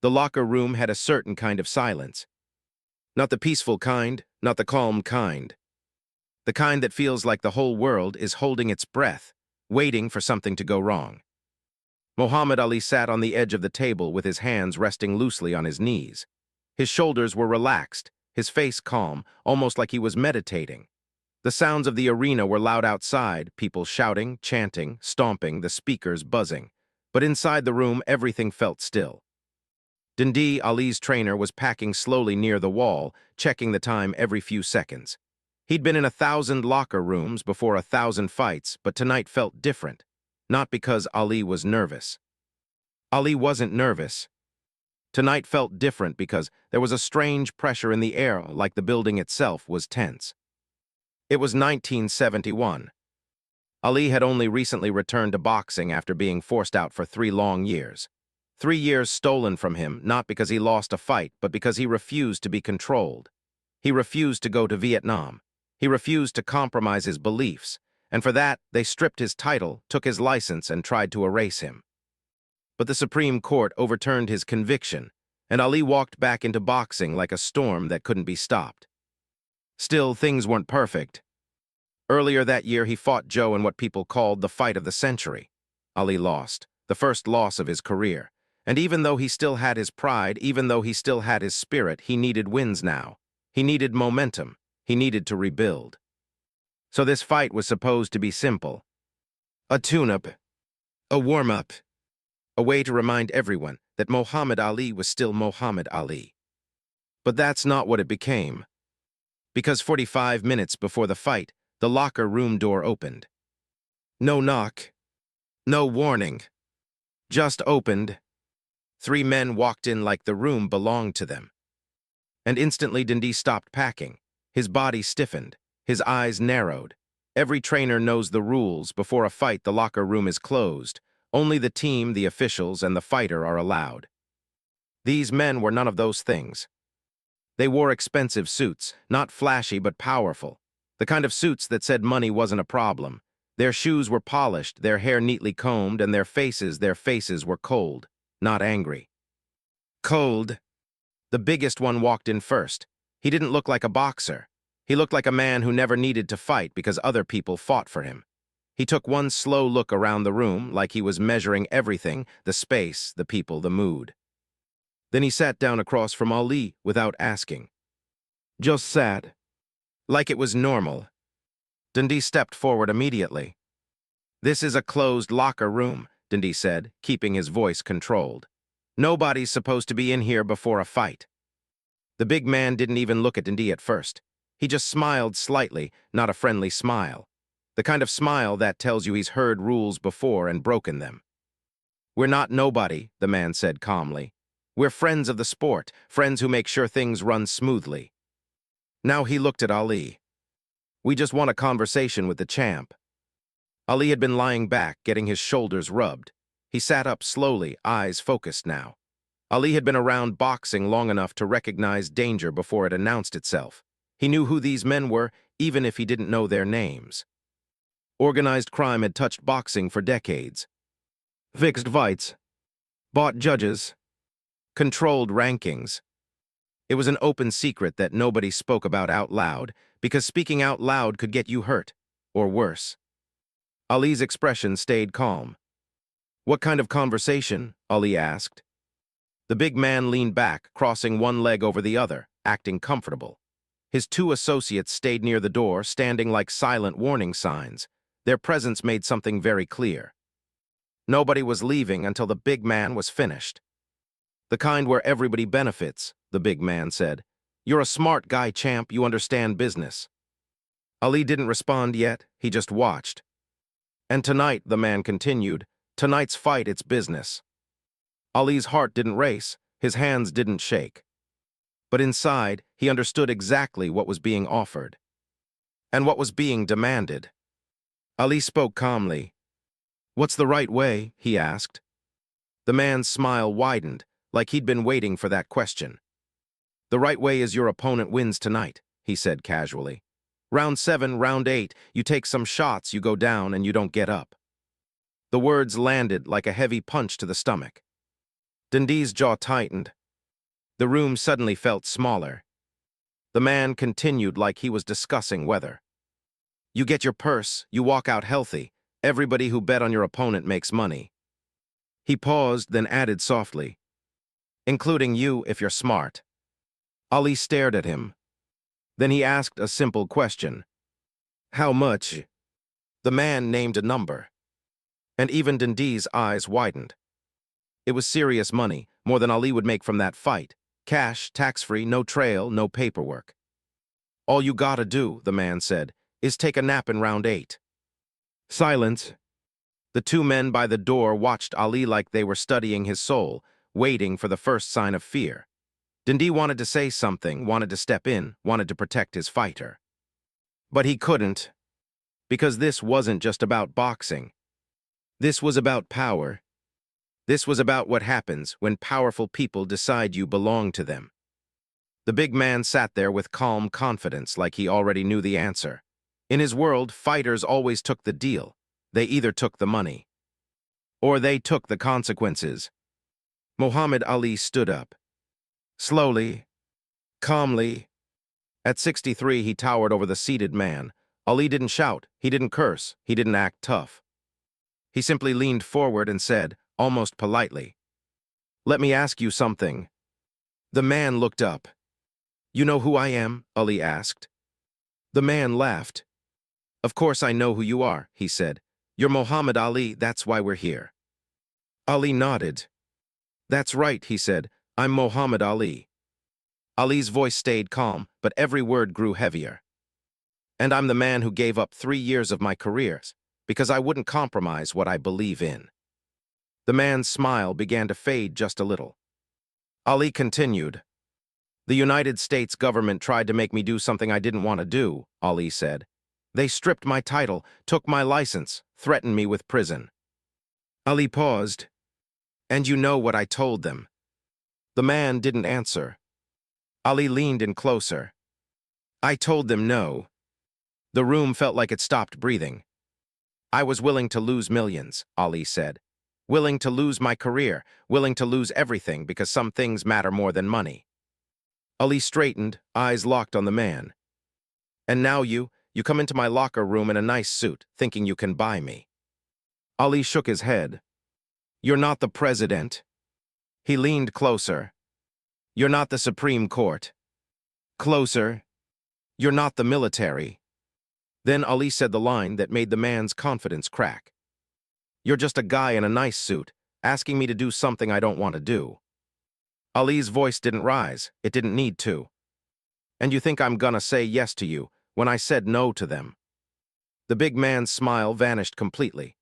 The locker room had a certain kind of silence. Not the peaceful kind, not the calm kind. The kind that feels like the whole world is holding its breath, waiting for something to go wrong. Muhammad Ali sat on the edge of the table with his hands resting loosely on his knees. His shoulders were relaxed, his face calm, almost like he was meditating. The sounds of the arena were loud outside, people shouting, chanting, stomping, the speakers buzzing. But inside the room, everything felt still. Dundee, Ali's trainer, was packing slowly near the wall, checking the time every few seconds. He'd been in 1,000 locker rooms before 1,000 fights, but tonight felt different. Not because Ali was nervous. Ali wasn't nervous. Tonight felt different because there was a strange pressure in the air, like the building itself was tense. It was 1971. Ali had only recently returned to boxing after being forced out for 3 long years. 3 years stolen from him, not because he lost a fight, but because he refused to be controlled. He refused to go to Vietnam. He refused to compromise his beliefs, and for that, they stripped his title, took his license, and tried to erase him. But the Supreme Court overturned his conviction, and Ali walked back into boxing like a storm that couldn't be stopped. Still, things weren't perfect. Earlier that year, he fought Joe in what people called the fight of the century. Ali lost, the first loss of his career. And even though he still had his pride, even though he still had his spirit, he needed wins now. He needed momentum. He needed to rebuild. So this fight was supposed to be simple. A tune-up. A warm-up. A way to remind everyone that Muhammad Ali was still Muhammad Ali. But that's not what it became. Because 45 minutes before the fight, the locker room door opened. No knock. No warning. Just opened. 3 men walked in like the room belonged to them. And instantly Dundee stopped packing. His body stiffened. His eyes narrowed. Every trainer knows the rules. Before a fight, the locker room is closed. Only the team, the officials, and the fighter are allowed. These men were none of those things. They wore expensive suits, not flashy but powerful. The kind of suits that said money wasn't a problem. Their shoes were polished, their hair neatly combed, and their faces were cold. Not angry. Cold. The biggest one walked in first. He didn't look like a boxer. He looked like a man who never needed to fight because other people fought for him. He took one slow look around the room, like he was measuring everything, the space, the people, the mood. Then he sat down across from Ali without asking. Just sat. Like it was normal. Dundee stepped forward immediately. This is a closed locker room, Dundee said, keeping his voice controlled. Nobody's supposed to be in here before a fight. The big man didn't even look at Dundee at first. He just smiled slightly, not a friendly smile. The kind of smile that tells you he's heard rules before and broken them. We're not nobody, the man said calmly. We're friends of the sport, friends who make sure things run smoothly. Now he looked at Ali. We just want a conversation with the champ. Ali had been lying back, getting his shoulders rubbed. He sat up slowly, eyes focused now. Ali had been around boxing long enough to recognize danger before it announced itself. He knew who these men were, even if he didn't know their names. Organized crime had touched boxing for decades. Fixed fights. Bought judges. Controlled rankings. It was an open secret that nobody spoke about out loud, because speaking out loud could get you hurt, or worse. Ali's expression stayed calm. What kind of conversation? Ali asked. The big man leaned back, crossing one leg over the other, acting comfortable. His 2 associates stayed near the door, standing like silent warning signs. Their presence made something very clear. Nobody was leaving until the big man was finished. The kind where everybody benefits, the big man said. You're a smart guy, champ, you understand business. Ali didn't respond yet, he just watched. And tonight, the man continued, tonight's fight, it's business. Ali's heart didn't race, his hands didn't shake. But inside, he understood exactly what was being offered. And what was being demanded. Ali spoke calmly. What's the right way? He asked. The man's smile widened, like he'd been waiting for that question. The right way is your opponent wins tonight, he said casually. Round 7, round 8, you take some shots, you go down, and you don't get up. The words landed like a heavy punch to the stomach. Dundee's jaw tightened. The room suddenly felt smaller. The man continued like he was discussing weather. You get your purse, you walk out healthy. Everybody who bet on your opponent makes money. He paused, then added softly, including you if you're smart. Ali stared at him. Then he asked a simple question. How much? The man named a number. And even Dundee's eyes widened. It was serious money, more than Ali would make from that fight. Cash, tax-free, no trail, no paperwork. All you gotta do, the man said, is take a nap in round 8. Silence. The two men by the door watched Ali like they were studying his soul, waiting for the first sign of fear. Dundee wanted to say something, wanted to step in, wanted to protect his fighter. But he couldn't, because this wasn't just about boxing. This was about power. This was about what happens when powerful people decide you belong to them. The big man sat there with calm confidence, like he already knew the answer. In his world, fighters always took the deal. They either took the money, or they took the consequences. Muhammad Ali stood up. Slowly, calmly. At 63, he towered over the seated man. Ali didn't shout, he didn't curse, he didn't act tough. He simply leaned forward and said, almost politely, "Let me ask you something." The man looked up. "You know who I am?" Ali asked. The man laughed. "Of course I know who you are," he said. "You're Muhammad Ali, that's why we're here." Ali nodded. "That's right," he said. "I'm Muhammad Ali." Ali's voice stayed calm, but every word grew heavier. "And I'm the man who gave up 3 years of my careers, because I wouldn't compromise what I believe in." The man's smile began to fade just a little. Ali continued. "The United States government tried to make me do something I didn't want to do," Ali said. "They stripped my title, took my license, threatened me with prison." Ali paused. "And you know what I told them?" The man didn't answer. Ali leaned in closer. "I told them no." The room felt like it stopped breathing. "I was willing to lose millions," Ali said. "Willing to lose my career, willing to lose everything because some things matter more than money." Ali straightened, eyes locked on the man. "And now you come into my locker room in a nice suit, thinking you can buy me." Ali shook his head. "You're not the president." He leaned closer. "You're not the Supreme Court." Closer. "You're not the military." Then Ali said the line that made the man's confidence crack. "You're just a guy in a nice suit, asking me to do something I don't want to do." Ali's voice didn't rise. It didn't need to. "And you think I'm gonna say yes to you when I said no to them?" The big man's smile vanished completely.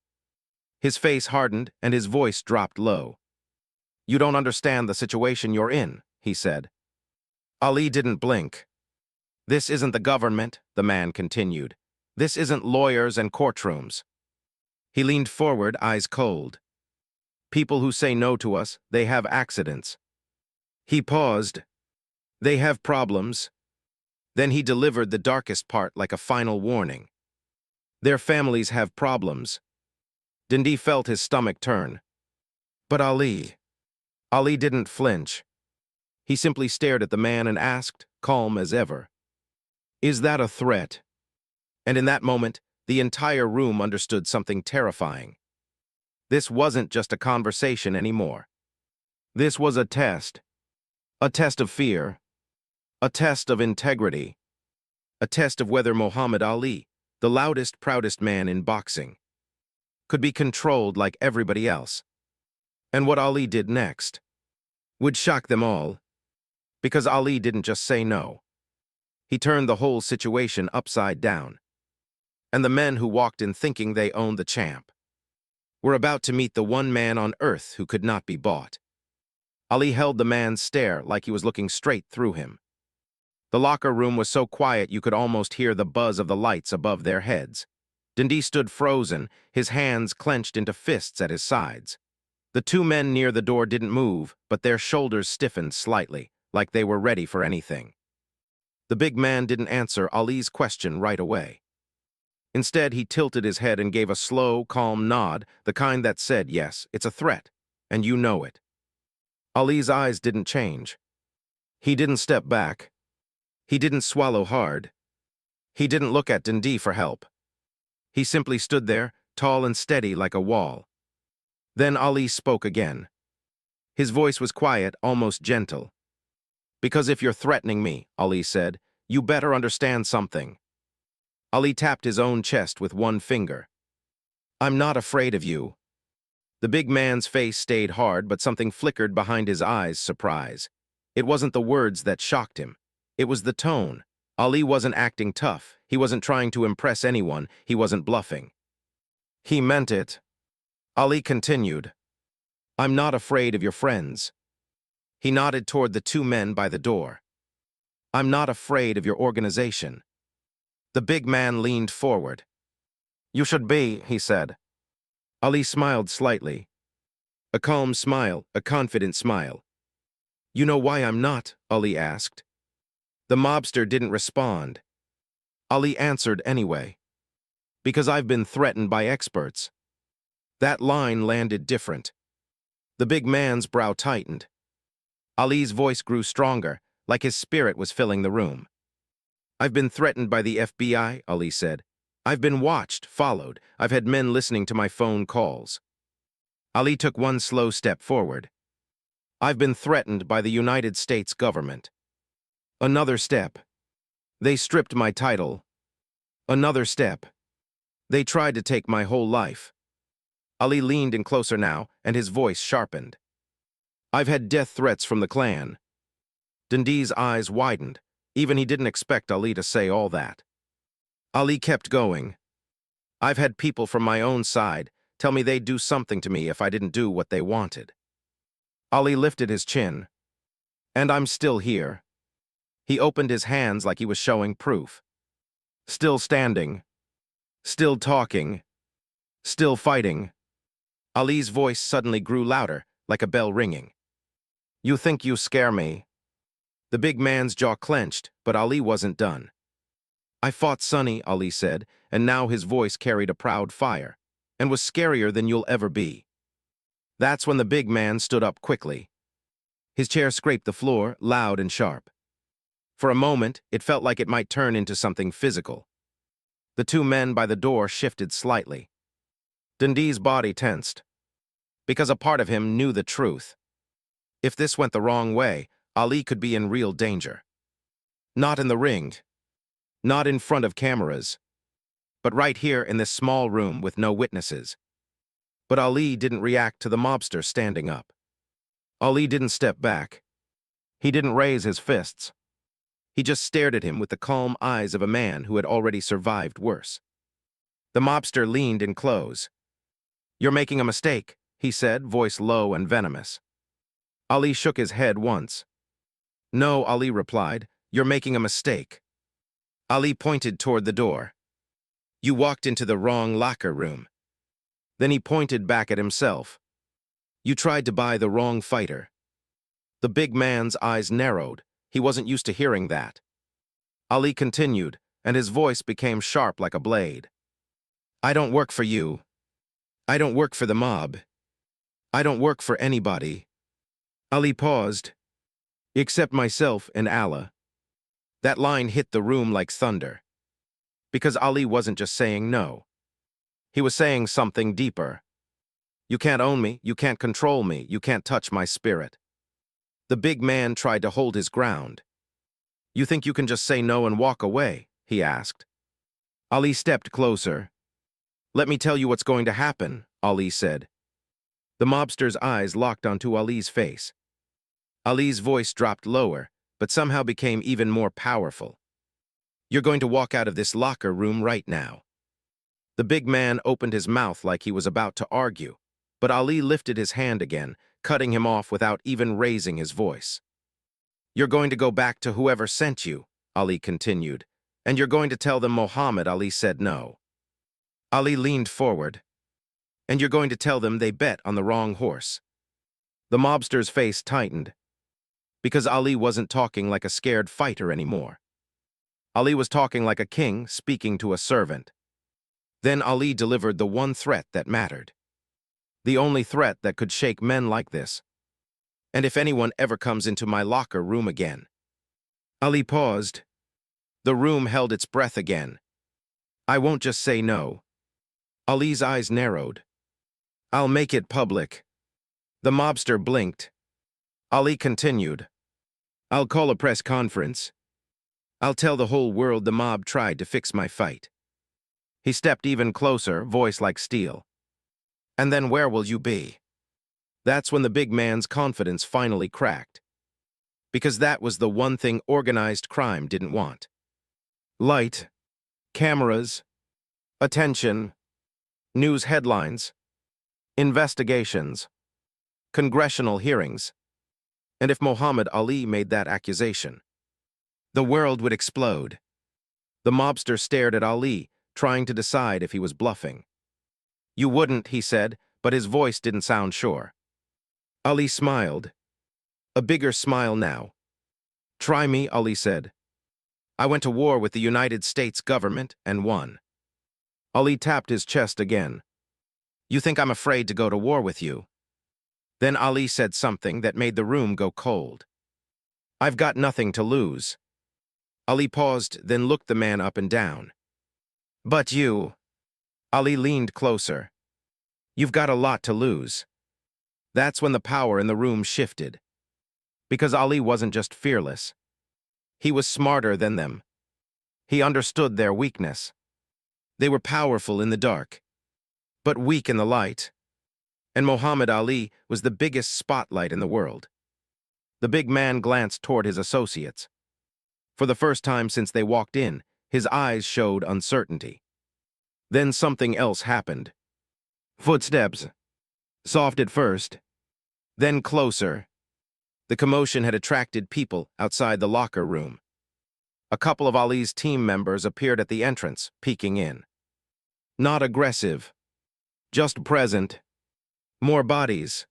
His face hardened and his voice dropped low. "You don't understand the situation you're in," he said. Ali didn't blink. "This isn't the government," the man continued. "This isn't lawyers and courtrooms." He leaned forward, eyes cold. "People who say no to us, they have accidents." He paused. "They have problems." Then he delivered the darkest part like a final warning. "Their families have problems." Dundee felt his stomach turn. But Ali didn't flinch. He simply stared at the man and asked, calm as ever, "Is that a threat?" And in that moment, the entire room understood something terrifying. This wasn't just a conversation anymore. This was a test. A test of fear. A test of integrity. A test of whether Muhammad Ali, the loudest, proudest man in boxing, could be controlled like everybody else. And what Ali did next would shock them all, because Ali didn't just say no. He turned the whole situation upside down. And the men who walked in thinking they owned the champ were about to meet the one man on earth who could not be bought. Ali held the man's stare like he was looking straight through him. The locker room was so quiet you could almost hear the buzz of the lights above their heads. Dundee stood frozen, his hands clenched into fists at his sides. The two men near the door didn't move, but their shoulders stiffened slightly, like they were ready for anything. The big man didn't answer Ali's question right away. Instead, he tilted his head and gave a slow, calm nod, the kind that said, "Yes, it's a threat, and you know it." Ali's eyes didn't change. He didn't step back. He didn't swallow hard. He didn't look at Dundee for help. He simply stood there, tall and steady like a wall. Then Ali spoke again. His voice was quiet, almost gentle. "Because if you're threatening me," Ali said, "you better understand something." Ali tapped his own chest with one finger. "I'm not afraid of you." The big man's face stayed hard, but something flickered behind his eyes' surprise. It wasn't the words that shocked him. It was the tone. Ali wasn't acting tough. He wasn't trying to impress anyone. He wasn't bluffing. He meant it. Ali continued, "I'm not afraid of your friends." He nodded toward the two men by the door. "I'm not afraid of your organization." The big man leaned forward. "You should be," he said. Ali smiled slightly. A calm smile, a confident smile. "You know why I'm not?" Ali asked. The mobster didn't respond. Ali answered anyway. "Because I've been threatened by experts." That line landed different. The big man's brow tightened. Ali's voice grew stronger, like his spirit was filling the room. "I've been threatened by the FBI," Ali said. "I've been watched, followed. I've had men listening to my phone calls." Ali took one slow step forward. "I've been threatened by the United States government." Another step. "They stripped my title." Another step. "They tried to take my whole life." Ali leaned in closer now, and his voice sharpened. "I've had death threats from the clan." Dundee's eyes widened. Even he didn't expect Ali to say all that. Ali kept going. "I've had people from my own side tell me they'd do something to me if I didn't do what they wanted." Ali lifted his chin. "And I'm still here." He opened his hands like he was showing proof. "Still standing. Still talking. Still fighting." Ali's voice suddenly grew louder, like a bell ringing. "You think you scare me?" The big man's jaw clenched, but Ali wasn't done. "I fought Sonny," Ali said, and now his voice carried a proud fire, "and was scarier than you'll ever be." That's when the big man stood up quickly. His chair scraped the floor, loud and sharp. For a moment, it felt like it might turn into something physical. The two men by the door shifted slightly. Dundee's body tensed, because a part of him knew the truth. If this went the wrong way, Ali could be in real danger. Not in the ring, not in front of cameras, but right here in this small room with no witnesses. But Ali didn't react to the mobster standing up. Ali didn't step back. He didn't raise his fists. He just stared at him with the calm eyes of a man who had already survived worse. The mobster leaned in close. "You're making a mistake," he said, voice low and venomous. Ali shook his head once. "No," Ali replied, "you're making a mistake." Ali pointed toward the door. "You walked into the wrong locker room." Then he pointed back at himself. "You tried to buy the wrong fighter." The big man's eyes narrowed. He wasn't used to hearing that. Ali continued, and his voice became sharp like a blade. "I don't work for you. I don't work for the mob. I don't work for anybody." Ali paused. "Except myself and Allah." That line hit the room like thunder. Because Ali wasn't just saying no. He was saying something deeper. "You can't own me, you can't control me, you can't touch my spirit." The big man tried to hold his ground. "You think you can just say no and walk away?" he asked. Ali stepped closer. "Let me tell you what's going to happen," Ali said. The mobster's eyes locked onto Ali's face. Ali's voice dropped lower, but somehow became even more powerful. "You're going to walk out of this locker room right now." The big man opened his mouth like he was about to argue, but Ali lifted his hand again, cutting him off without even raising his voice. "You're going to go back to whoever sent you," Ali continued, "and you're going to tell them Muhammad Ali said no." Ali leaned forward. "And you're going to tell them they bet on the wrong horse." The mobster's face tightened, because Ali wasn't talking like a scared fighter anymore. Ali was talking like a king speaking to a servant. Then Ali delivered the one threat that mattered. The only threat that could shake men like this. And if anyone ever comes into my locker room again. Ali paused. The room held its breath again. I won't just say no. Ali's eyes narrowed. I'll make it public. The mobster blinked. Ali continued. I'll call a press conference. I'll tell the whole world the mob tried to fix my fight. He stepped even closer, voice like steel. And then where will you be? That's when the big man's confidence finally cracked. Because that was the one thing organized crime didn't want. Light, cameras, attention, news headlines, investigations, congressional hearings. And if Muhammad Ali made that accusation, the world would explode. The mobster stared at Ali, trying to decide if he was bluffing. You wouldn't, he said, but his voice didn't sound sure. Ali smiled. A bigger smile now. Try me, Ali said. I went to war with the United States government and won. Ali tapped his chest again. You think I'm afraid to go to war with you? Then Ali said something that made the room go cold. I've got nothing to lose. Ali paused, then looked the man up and down. But you... Ali leaned closer. You've got a lot to lose. That's when the power in the room shifted. Because Ali wasn't just fearless. He was smarter than them. He understood their weakness. They were powerful in the dark, but weak in the light. And Muhammad Ali was the biggest spotlight in the world. The big man glanced toward his associates. For the first time since they walked in, his eyes showed uncertainty. Then something else happened. Footsteps. Soft at first, then closer. The commotion had attracted people outside the locker room. A couple of Ali's team members appeared at the entrance, peeking in. Not aggressive, just present. More bodies,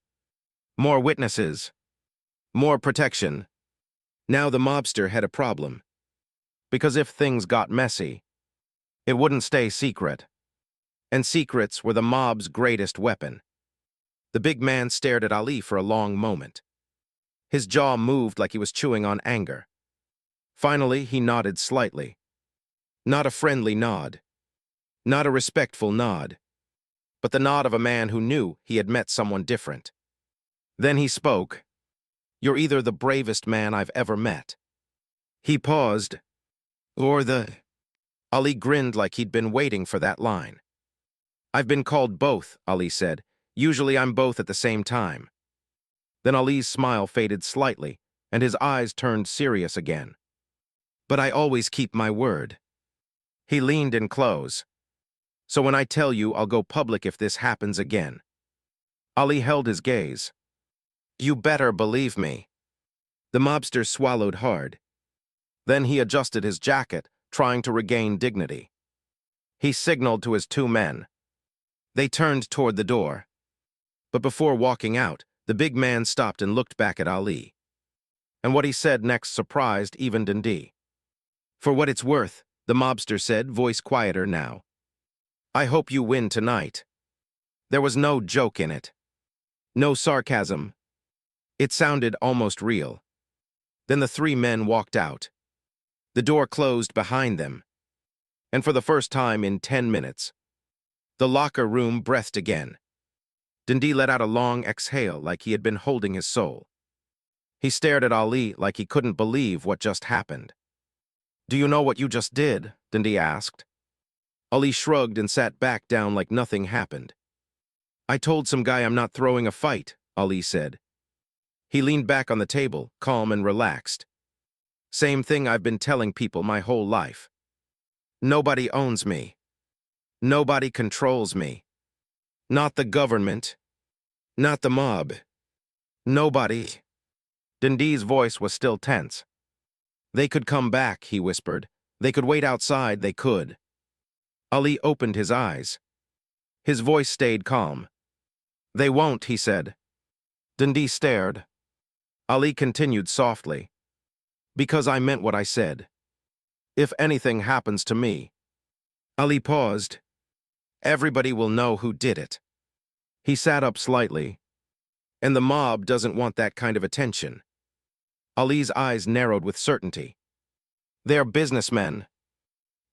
more witnesses, more protection. Now the mobster had a problem. Because if things got messy, it wouldn't stay secret. And secrets were the mob's greatest weapon. The big man stared at Ali for a long moment. His jaw moved like he was chewing on anger. Finally, he nodded slightly. Not a friendly nod. Not a respectful nod. But the nod of a man who knew he had met someone different. Then he spoke. You're either the bravest man I've ever met. He paused. Or the... Ali grinned like he'd been waiting for that line. I've been called both, Ali said. Usually I'm both at the same time. Then Ali's smile faded slightly, and his eyes turned serious again. But I always keep my word. He leaned in close. So when I tell you, I'll go public if this happens again. Ali held his gaze. You better believe me. The mobster swallowed hard. Then he adjusted his jacket, trying to regain dignity. He signaled to his two men. They turned toward the door. But before walking out, the big man stopped and looked back at Ali. And what he said next surprised even Dundee. For what it's worth, the mobster said, voice quieter now. I hope you win tonight. There was no joke in it. No sarcasm. It sounded almost real. Then the three men walked out. The door closed behind them. And for the first time in 10 minutes, the locker room breathed again. Dundee let out a long exhale like he had been holding his soul. He stared at Ali like he couldn't believe what just happened. Do you know what you just did? Dundee asked. Ali shrugged and sat back down like nothing happened. I told some guy I'm not throwing a fight, Ali said. He leaned back on the table, calm and relaxed. Same thing I've been telling people my whole life. Nobody owns me. Nobody controls me. Not the government. Not the mob. Nobody. Dundee's voice was still tense. They could come back, he whispered. They could wait outside, they could. Ali opened his eyes. His voice stayed calm. They won't, he said. Dundee stared. Ali continued softly. Because I meant what I said. If anything happens to me. Ali paused. Everybody will know who did it. He sat up slightly. And the mob doesn't want that kind of attention. Ali's eyes narrowed with certainty. They're businessmen,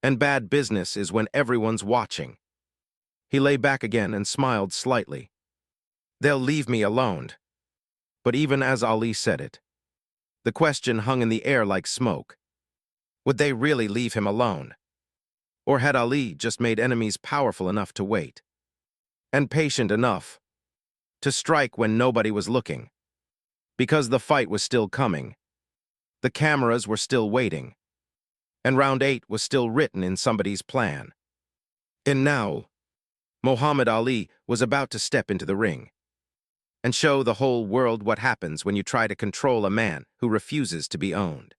and bad business is when everyone's watching. He lay back again and smiled slightly. They'll leave me alone. But even as Ali said it, the question hung in the air like smoke. Would they really leave him alone? Or had Ali just made enemies powerful enough to wait? And patient enough to strike when nobody was looking? Because the fight was still coming. The cameras were still waiting. And round 8 was still written in somebody's plan. And now, Muhammad Ali was about to step into the ring and show the whole world what happens when you try to control a man who refuses to be owned.